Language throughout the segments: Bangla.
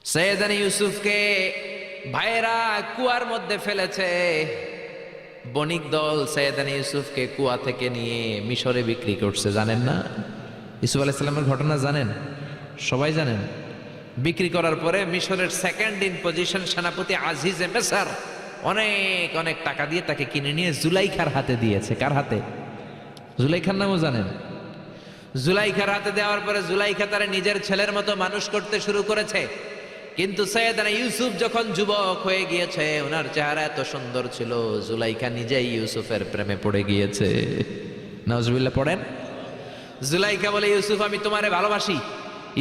সৈয়দনা ইউসুফকে ভাইয়েরা কুয়ার মধ্যে ফেলেছে। বণিক দল সৈয়দনা ইউসুফকে কুয়া থেকে নিয়ে মিশরে বিক্রি করছে। জানেন না ইউসুফ আলাইহিস সালামের ঘটনা? জানেন, সবাই জানেন। বিক্রি করার পরে মিশরের সেকেন্ড ইন পজিশন সেনাপতি আজিজে মেসার অনেক অনেক টাকা দিয়ে তাকে কিনে নিয়ে জুলাইখার হাতে দিয়েছে। কার হাতে? জুলাইখার নামও জানেন? জুলাইখার হাতে দেওয়ার পরে জুলাইখা তারা নিজের ছেলের মতো মানুষ করতে শুরু করেছে। কিন্তু সৈয়দনা ইউসুফ যখন যুবক হয়ে গিয়েছে, ওনার চেহারা এত সুন্দর ছিল, জুলাইখা নিজেই ইউসুফের প্রেমে পড়ে গিয়েছে। নাউজুবিল্লাহ পড়েন। জুলাইখা বলে, ইউসুফ আমি তোমারে ভালোবাসি।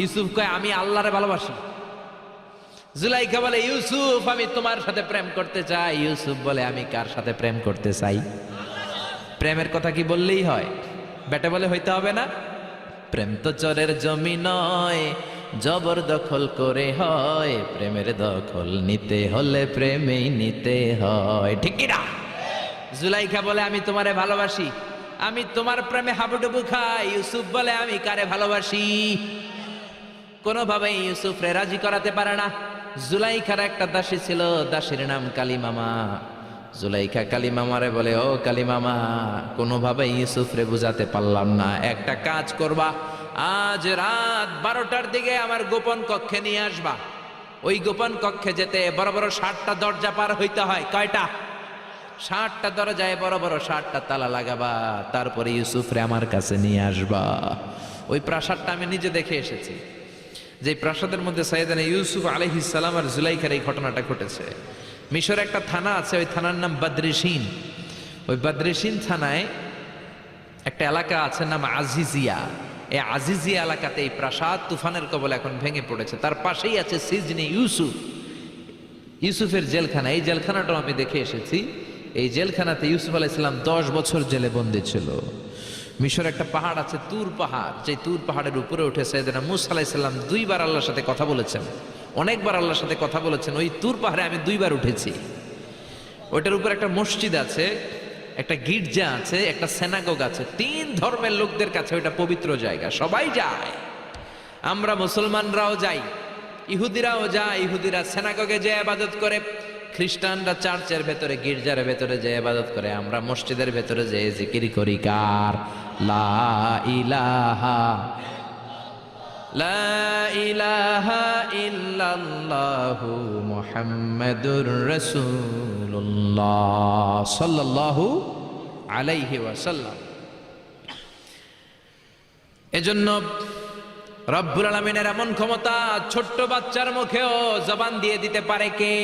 ইউসুফ কয়, আমি আল্লাহরে ভালোবাসি। জুলাইখা বলে, ইউসুফ আমি তোমার সাথে প্রেম করতে চাই। ইউসুফ বলে, আমি কার সাথে প্রেম করতে চাই? প্রেমের কথা কি বললেই হয়? বেটা বলে হইতে হবে না? প্রেম তো চরের জমি নয়, জবরদখল করে হয়। প্রেমের দখল নিতে হলে প্রেমেই নিতে হয়, ঠিক কি না? জুলাইখা বলে, আমি তোমারে ভালোবাসি, আমি তোমার প্রেমে হাবুডুবু খাই। ইউসুফ বলে, আমি কারে ভালোবাসি? কোনোভাবেই ইউসুফরে রাজি করাতে পারে না। জুলাইখার একটা দাসী ছিল, দাসীর নাম কালিমামা। জুলাইখা কালিমামারে বলে, ও কালিমামা, কোনোভাবেই ইউসুফরে বুঝাতে পারলাম না। একটা কাজ করবা, আজ রাত 12টার দিকে আমার গোপন কক্ষে নিয়ে আসবা। ওই গোপন কক্ষে যেতে বড় বড় 60টা দরজা পার হইতে হয়। কয়টা? 60টা দরজায় বড় বড় 60টা তালা লাগাবা, তারপরে ইউসুফরে আমার কাছে নিয়ে আসবা। ওই প্রাসাদটা আমি নিজে দেখে এসেছি, যে প্রাসাদের মধ্যে সৈয়দনা ইউসুফ আলাইহিস সালাম আর জুলাইখার এই ঘটনাটা ঘটেছে। মিশরে একটা থানা আছে, ওই থানার নাম বদরেশিন। ওই বদরেশিন থানায় একটা এলাকা আছে নাম আজিজিয়া। এই আজিজিয়া এলাকাতে এই প্রাসাদ তুফানের কবলে এখন ভেঙে পড়েছে। তার পাশেই আছে সিজনে ইউসুফ, ইউসুফের জেলখানা। এই জেলখানাটাও আমি দেখে এসেছি। এই জেলখানাতে ইউসুফ আলাইহিস সালাম 10 বছর জেলে বন্দী ছিল। মিশরে একটা পাহাড় আছে তুর পাহাড়, যে তুর পাহাড়ের উপরে উঠে সৈয়দনা মূসা আলাইহিস সালাম 2বার আল্লাহর সাথে কথা বলেছেন, অনেকবার আল্লাহর সাথে কথা বলেছেন। ওই তুর পাহাড়ে আমি 2বার উঠেছি। ওইটার উপর একটা মসজিদ আছে, একটা গির্জা আছে, একটা সেনাগোগ আছে। 3 ধর্মের লোকদের কাছে ওইটা পবিত্র জায়গা, সবাই যায়। আমরা মুসলমানরাও যাই, ইহুদিরাও যায়। ইহুদিরা সেনাগোগে যে ইবাদত করে, খ্রিস্টানরা চার্চের ভেতরে গির্জার ভেতরে যে ইবাদত করে, আমরা মসজিদের ভেতরে যে জিকির করি কার? লা ইলাহা লা ইলাহা ইল্লাল্লাহু মুহাম্মাদুর রাসূলুল্লাহ সাল্লাল্লাহু আলাইহি ওয়াসাল্লাম। এজন্য রব্বুল আলামিনের এমন ক্ষমতা, ছোট্ট বাচ্চার মুখেও জবান দিয়ে দিতে পারে কে?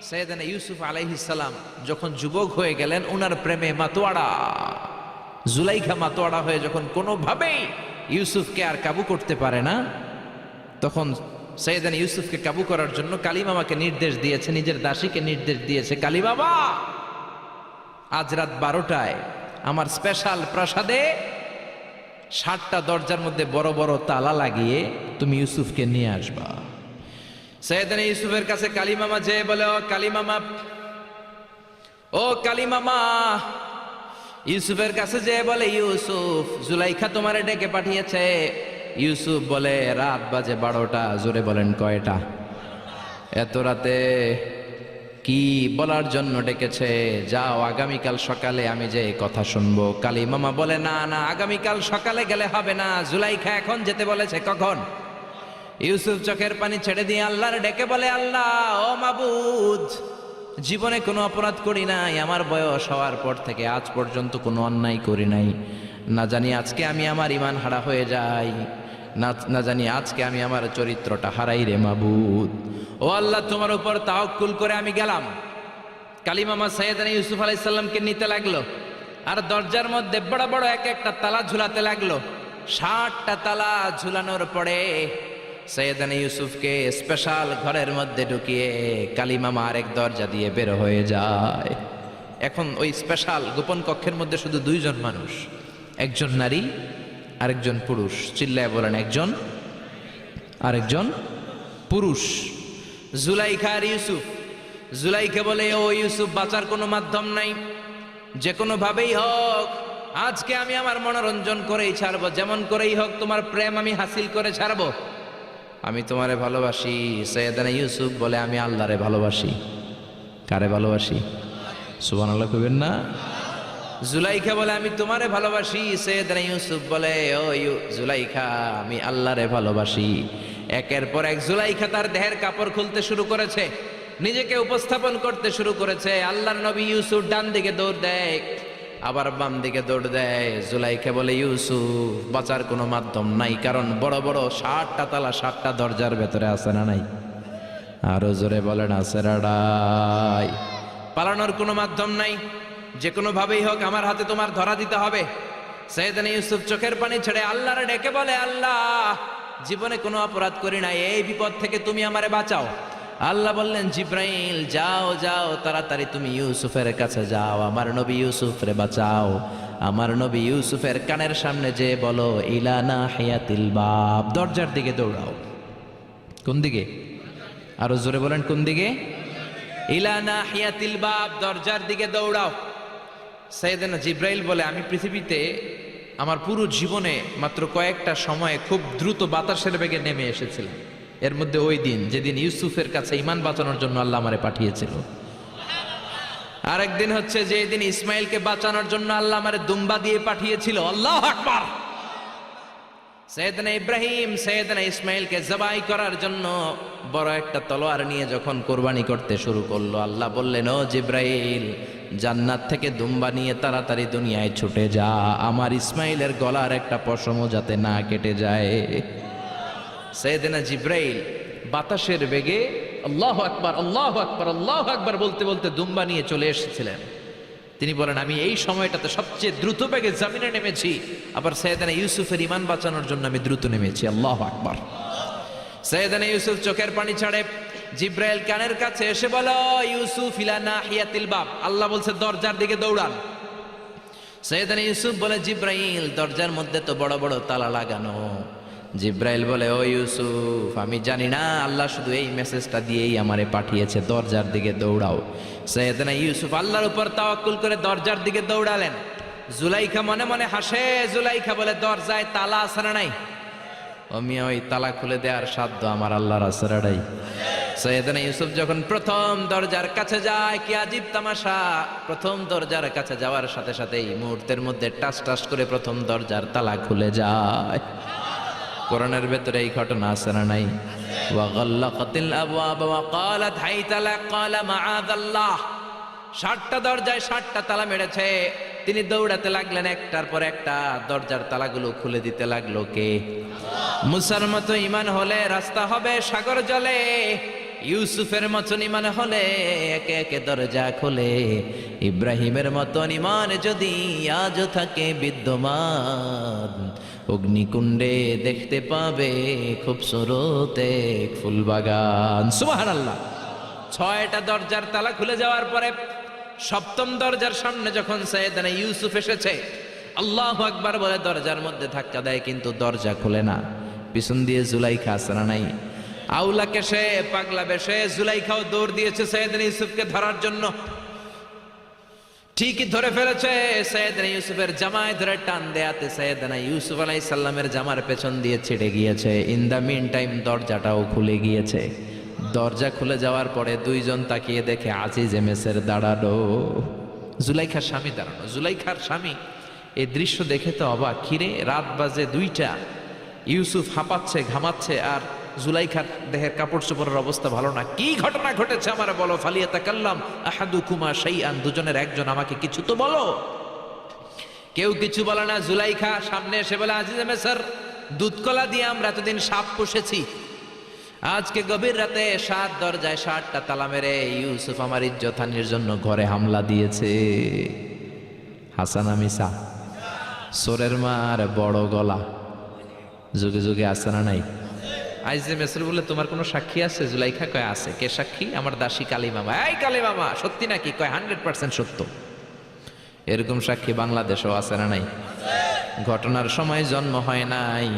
সৈয়দনা ইউসুফ আলাইহিস সালাম যখন যুবক হয়ে গেলেন, ওনার প্রেমে মাতোয়ারা। জুলাইখা মাতোয়ারা হয়ে যখন কোনোভাবেই ইউসুফকে আর কাবু করতে পারে না, তখন সৈয়দনা ইউসুফকে কাবু করার জন্য কালিমামাকে নির্দেশ দিয়েছে, নিজের দাসীকে নির্দেশ দিয়েছে, কালিমামা আজ রাত 12টায় আমার স্পেশাল প্রাসাদে 60টা দরজার মধ্যে বড় বড় তালা লাগিয়ে তুমি ইউসুফকে নিয়ে আসবা। সৈয়দনা ইউসুফের কাছে কালিমামা যেয়ে বলে, ও কালিমামা, ও কালিমামা। ইউসুফের কাছে যেয়ে বলে, ইউসুফ, জুলাইখা তোমারে ডেকে পাঠিয়েছে। ইউসুফ বলে, রাত বাজে 12টা। জোরে বলেন, কয়টা? এত রাতে কি বলার জন্য ডেকেছে? যাও, আগামীকাল সকালে আমি যে কথা শুনবো। কালিমামা বলে, না না, আগামীকাল সকালে গেলে হবে না, জুলাইখা এখন যেতে বলেছে। কখন? ইউসুফ চোখের পানি ছেড়ে দিয়ে আল্লাহর ডেকে বলে, আল্লাহ, ও মাবুদ, জীবনে কোনো অপরাধ করি নাই, আমার বয়স হওয়ার পর থেকে আজ পর্যন্ত কোনো অন্যায় করি নাই। না জানি আজকে আমি আমার ঈমান হারা হয়ে যাই, না জানি আজকে আমি আমার চরিত্রটা হারাই রে মাবুদ। ও আল্লাহ, তোমার উপর তাওয়াক্কুল করে আমি গেলাম। কালিমামা সৈয়দনা ইউসুফ আলাইহিস সালামকে নিতে লাগলো, আর দরজার মধ্যে বড় বড় এক একটা তালা ঝুলাতে লাগলো। 60টা তালা ঝুলানোর পরে সৈয়দনা ইউসুফকে স্পেশাল ঘরের মধ্যে ঢুকিয়ে কালিমামা আরেক দরজা দিয়ে বের হয়ে যায়। এখন ওই স্পেশাল গোপন কক্ষের মধ্যে শুধু 2 জন মানুষ, একজন নারী আরেকজন পুরুষ। চিল্লায় বলেন, একজন আরেকজন পুরুষ। জুলাইখা আর ইউসুফ। জুলাইখা বলে, ও ইউসুফ, বাঁচার কোনো মাধ্যম নাই, যে কোনো ভাবেই হোক আজকে আমি আমার মনোরঞ্জন করেই ছাড়বো, যেমন করেই হোক তোমার প্রেম আমি হাসিল করে ছাড়বো। আমি তোমারে ভালোবাসি। সৈয়দনা ইউসুফ বলে আমি আল্লাহরে ভালোবাসি। কারে ভালোবাসি? সুবহানাল্লাহ কইবেন না? জুলাইখা বলে আমি তোমারে ভালোবাসি। সৈয়দনা ইউসুফ বলে ও জুলাইখা আমি আল্লাহরে ভালোবাসি। একের পর এক জুলাইখা তার দেহের কাপড় খুলতে শুরু করেছে, নিজেকে উপস্থাপন করতে শুরু করেছে। আল্লাহর নবী ইউসুফ ডান দিকে দৌড় দেয়, আবার বাম দিকে দৌড় দেয়। জুলাইখা বলে ইউসুফ বাঁচার কোনো মাধ্যম নাই, কারণ বড় বড় 60টা তালা 60টা দরজার ভেতরে আছে না নাই? আরো জোরে বলেন আছে রাডাই। পালানোর কোনো মাধ্যম নাই, যে কোনো ভাবেই হোক আমার হাতে তোমার ধরা দিতে হবে। সৈয়দনা ইউসুফ চোখের পানি ছেড়ে আল্লাহরে ডেকে বলে আল্লাহ জীবনে কোনো অপরাধ করি নাই, এই বিপদ থেকে তুমি আমারে বাঁচাও। আল্লাহ বললেন জিব্রাইল যাও যাও তাড়াতাড়ি তুমি ইউসুফের কাছে যাও, আমার নবী ইউসুফরে বাঁচাও। আমার নবী ইউসুফের কানের সামনে যে বলো ইলা নাহিয়াতিল বাব, দরজার দিকে দৌড়াও। কোন দিকে? আরো জোরে বলেন কোন দিকে? ইলা নাহিয়াতিল বাব, দরজার দিকে দৌড়াও। সাইয়েদনা জিব্রাইল বলে আমি পৃথিবীতে আমার পুরো জীবনে মাত্র কয়েকটা সময়ে খুব দ্রুত বাতাসের বেগে নেমে এসেছিলাম। এর মধ্যে ওই দিন যেদিন ইউসুফের কাছে ঈমান বাঁচানোর জন্য আল্লাহ আমারে পাঠিয়েছিল। আরেকদিন হচ্ছে যে দিন ইসমাইলকে বাঁচানোর জন্য আল্লাহ আমারে দুম্বা দিয়ে পাঠিয়েছিল। আল্লাহু আকবার। সৈয়দনা ইব্রাহিম সৈয়দনা ইসমাইলকে জবাই করার জন্য বড় একটা তলোয়ার নিয়ে যখন কোরবানি করতে শুরু করলো, আল্লাহ বললেন ও জিব্রাইল জান্নাত থেকে দুম্বা নিয়ে তাড়াতাড়ি দুনিয়ায় ছুটে যা, আমার ইসমাইলের গলার একটা পশমও যাতে না কেটে যায়। সৈয়দনা জিব্রাইল বাতাসের বেগে আল্লাহু আকবার আল্লাহু আকবার আল্লাহু আকবার বলতে বলতে দুম্বা নিয়ে চলে এসেছিলেন। তিনি বলেন আমি এই সময়টাতে সবচেয়ে দ্রুত বেগে জমিনে নেমেছি, আবার সৈয়দনা ইউসুফের ঈমান বাঁচানোর জন্য আমি দ্রুত নেমেছি। আল্লাহু আকবার। সৈয়দনা ইউসুফ চোখের পানি ছাড়ে জিব্রাইল কানের কাছে এসে বলো ইউসুফ ইলা নাহিয়াতিল বাব, আল্লাহ বলছে দরজার দিকে দৌড়ান। সৈয়দনা ইউসুফ বলে জিব্রাইল দরজার মধ্যে তো বড় বড় তালা লাগানো। জিব্রাইল বলে ও ইউসুফ আমি জানি না, আল্লাহ শুধু এই মেসেজটা দিয়েই আমারে পাঠিয়েছে, দরজার দিকে দৌড়াও। সৈয়দনা ইউসুফ আল্লাহর উপর তাওয়াক্কুল করে দরজার দিকে দৌড়ালেন। জুলাইখা মনে মনে হাসে। জুলাইখা বলে দরজায় তালা আছে না নাই? ও মিয়া ওই তালা খুলে দেওয়ার সাধ্য আমার আল্লাহর আছে না নাই? সৈয়দনা ইউসুফ যখন প্রথম দরজার কাছে যায়, কি আজীব তামাশা, প্রথম দরজার কাছে যাওয়ার সাথে সাথেই মুহূর্তের মধ্যে টাস টাস করে প্রথম দরজার তালা খুলে যায়। কোরআনের ভেতরে এই ঘটনা আছে না নাই? ওয়া গাল্লাকাতিল আবওয়াব ওয়া ক্বালাত হাইতা লাক ক্বালা মাআযাল্লাহ। 60টা দরজায় 60টা তালা মেরেছে। তিনি দৌড়াতে লাগলেন, একটার পর একটা দরজার তালাগুলো খুলে দিতে লাগলো কে? মুসার মতো ঈমান হলে রাস্তা হবে সাগর জলে, ইউসুফের মতন ঈমান হলে একে একে দরজা খোলে। ইব্রাহিমের মতন ঈমান যদি আজও থাকে বিদ্যমান, অগ্নিকুণ্ডে দেখতে পাবে খুবসুরত এক ফুলবাগান। সুবহানাল্লাহ। 6টা দরজার তালা খুলে যাওয়ার পরে 7ম দরজার সামনে যখন সৈয়দনা ইউসুফ এসেছে, আল্লাহু আকবার বলে দরজার মধ্যে ধাক্কা দেয়, কিন্তু দরজা খুলে না। পিছন দিয়ে জুলাইখা আছে না নাই? আউলা কেশে পাগলা বেশে জুলাইখাও দৌড় দিয়েছে সৈয়দনা ইউসুফকে ধরার জন্য। ঠিকই ধরে ফেলেছে। সৈয়দনা ইউসুফের জামায় ধরে টান দেয়াতে সৈয়দনা ইউসুফ আলাইহিস সালামের জামার পেছন দিয়ে ছিটে গিয়েছে। ইন দা মিন টাইম দরজাটাও খুলে গিয়েছে। দরজা খুলে যাওয়ার পরে দুইজন তাকিয়ে দেখে আজিজে মেসের দাঁড়ানো, জুলাইখার স্বামী দাঁড়ানো। জুলাইখার স্বামী এই দৃশ্য দেখে তো অবাক, কিরে রাত বাজে 2টা, ইউসুফ হাঁপাচ্ছে ঘামাচ্ছে আর জুলাইখার দেহের কাপড় চোপড়ের অবস্থা ভালো না, কি ঘটনা ঘটেছে আমার বলো। ফালিয়াতাকাল্লাম আহাদুকুমা শাইআন, দুজনের একজন আমাকে কিছু তো বলো। কেউ কিছু বলে না। জুলাইখা সামনে এসে বলে আজিজে মেসর দুধকলা দিয়ে আমরা এতদিন সাপ পুষেছি, আজকে গভীর রাতে 7 দরজায় 60টা তালা মেরে ইউসুফ আমার ইজ্জতহানির জন্য ঘরে হামলা দিয়েছে। হাসান মিসা সোরের মার বড় গলা, যুগে যুগে আছে না নাই? আইজে মেসর বলে তোমার কোনো সাক্ষী আছে? জুলাইখা কয় আছে। কে সাক্ষী? আমার দাসী কালী মামা। এই কালী মামা সত্যি নাকি? কয় 100% সত্য। এরকম সাক্ষী বাংলাদেশেও আছে না নাই? ঘটনার সময় জন্ম হয় নাই,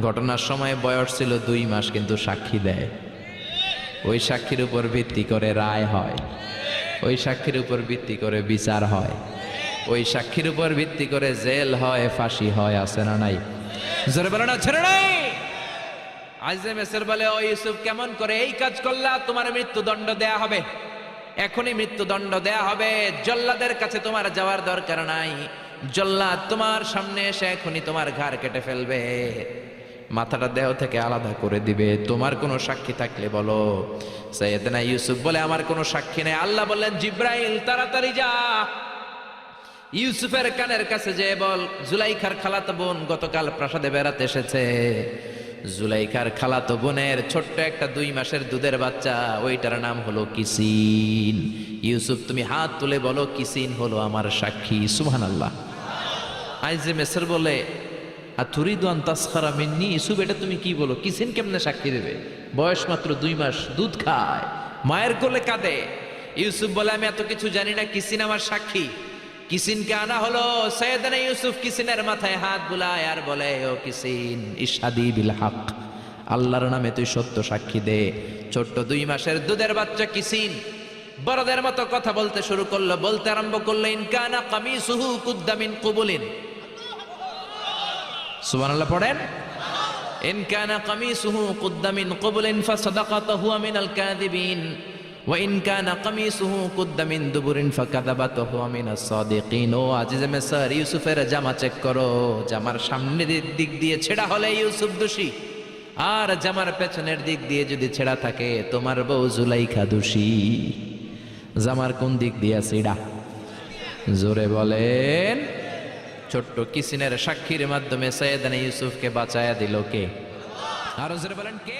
ঘটনার সময় বয়স ছিল 2 মাস, কিন্তু সাক্ষী দেয়। ওই সাক্ষীর উপর ভিত্তি করে রায় হয়, ওই সাক্ষীর উপর ভিত্তি করে বিচার হয়, ওই সাক্ষীর উপর ভিত্তি করে জেল হয়, ফাঁসি হয়। আছে না নাই? জোরে বলো না ছেড়ে নাই? আজিজে মিসর বলে, ও ইউসুফ, কেমন করে এই কাজ করলা? তোমার মৃত্যুদণ্ড দেয়া হবে, এখনই মৃত্যুদণ্ড দেয়া হবে। জল্লাদের কাছে তোমার যাওয়ার দরকার নাই, জল্লাদ তোমার সামনে এসে এখনই তোমার ঘাড় কেটে ফেলবে, মাথাটা দেহ থেকে আলাদা করে দিবে। তোমার কোনো সাক্ষী থাকলে বলো। সাইয়েদনা ইউসুফ বলে, আমার কোনো সাক্ষী নেই। আল্লাহ বললেন, জিব্রাইল তাড়াতাড়ি যা, ইউসুফের কানের কাছে যে বল, জুলাইখার খালাতো বোন গতকাল প্রাসাদে বেড়াতে এসেছে। জুলাইখার খালাতো বোনের ছোট্ট একটা 2 মাসের দুধের বাচ্চা, ওইটার নাম হলো কিসিন। ইউসুফ, তুমি হাত তুলে বলো, কিসিন হলো আমার সাক্ষী। সুবহানাল্লাহ। আইজে মিসর বলে, আতুরিদু আন তাসখারা মিন্নি? ইউসুফ, এটা তুমি কি বলো? কিসিন কেমনে সাক্ষী দেবে? বয়স মাত্র 2 মাস, দুধ খায়, মায়ের কোলে কাঁদে। ইউসুফ বলে, আমি এত কিছু জানি না, কিসিন আমার সাক্ষী। কিসিনকে আনা হলো। সাইয়েদনা ইউসুফ কিসিনের মাথায় হাত বুলায় আর বলে, ও কিসিন, ইশহাদি বিল হক, আল্লাহর নামে তুই সত্য সাক্ষী দে। ছোট্ট 2 মাসের দুধের বাচ্চা কিসিন বড়দের মতো কথা বলতে শুরু করলো, বলতে আরম্ভ করলো, ইন কানা কামিসুহু কুদ্দা মিন কুবুলিন। সুবহানাল্লাহ পড়েন। ইন কানা কামিসুহু কুদ্দা মিন কুবুলিন ফাসাদাকাত হুয়া মিনাল কাযিবিন ওয়া ইন কানা কামিসুহু কুদ্দা মিন দুবুরিন ফাকাযাবাত হুয়া মিনাস সাদিকিন। ও আজিজে মিসর, ইউসুফের জামা চেক করো, জামার সামনের দিক দিয়ে ছেঁড়া হলে ইউসুফ দোষী, আর জামার পেছনের দিক দিয়ে যদি ছেঁড়া থাকে তোমার বউ জুলাইখা দোষী। জামার কোন দিক দিয়ে ছেঁড়া? জোরে বলেন। ছোট্ট কিসিনের সাক্ষীর মাধ্যমে সাইয়েদনা ইউসুফকে বাঁচায়া দিল কে? আরো জোরে বলেন, কে?